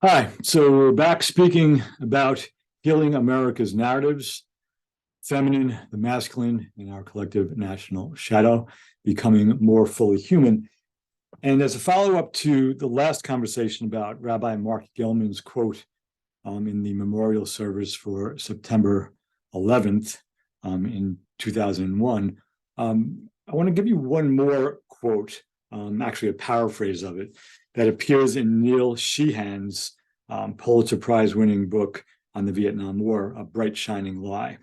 Hi, so we're back speaking about healing America's narratives, feminine, the masculine, and our collective national shadow, becoming more fully human. And as a follow-up to the last conversation about Rabbi Mark Gilman's quote in the memorial service for September 11th in 2001, I want to give you one more quote, actually a paraphrase of it, that appears in Neil Sheehan's Pulitzer Prize-winning book on the Vietnam War, A Bright Shining Lie.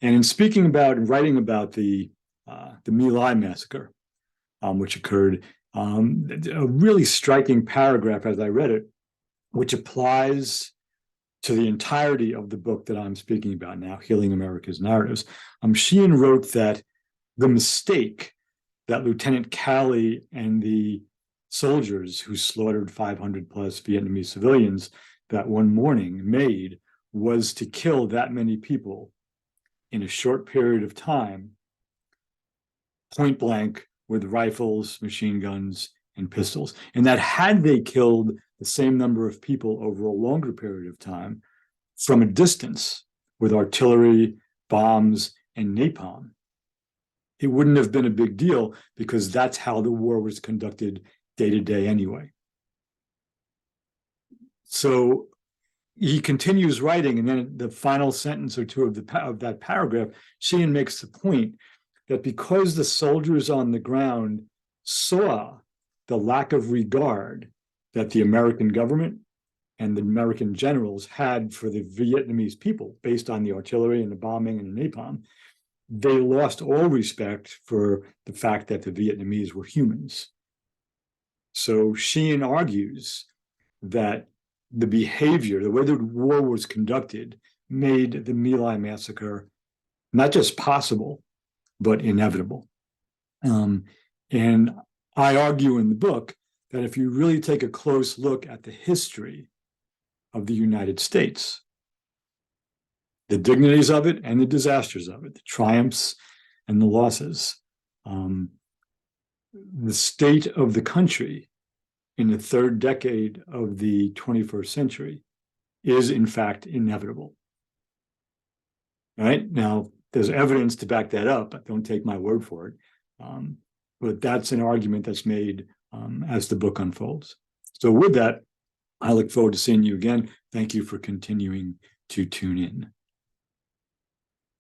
And in speaking about and writing about the My Lai massacre, which occurred, a really striking paragraph as I read it, which applies to the entirety of the book that I'm speaking about now, Healing America's Narratives. Sheehan wrote that the mistake that Lieutenant Calley and the soldiers who slaughtered 500 plus Vietnamese civilians that one morning made was to kill that many people in a short period of time, point blank, with rifles, machine guns, and pistols. And that had they killed the same number of people over a longer period of time from a distance with artillery, bombs, and napalm, it wouldn't have been a big deal because that's how the war was conducted day to day anyway. So he continues writing, and then the final sentence or two of that paragraph, Sheehan makes the point that because the soldiers on the ground saw the lack of regard that the American government and the American generals had for the Vietnamese people based on the artillery and the bombing and the napalm, they lost all respect for the fact that the Vietnamese were humans. So Sheehan argues that the behavior, the way the war was conducted, made the My Lai massacre not just possible, but inevitable. And I argue in the book that if you really take a close look at the history of the United States, the dignities of it and the disasters of it, the triumphs and the losses, the state of the country in the third decade of the 21st century is in fact inevitable. All right? Now, there's evidence to back that up. Don't take my word for it. But that's an argument that's made as the book unfolds. So with that, I look forward to seeing you again. Thank you for continuing to tune in.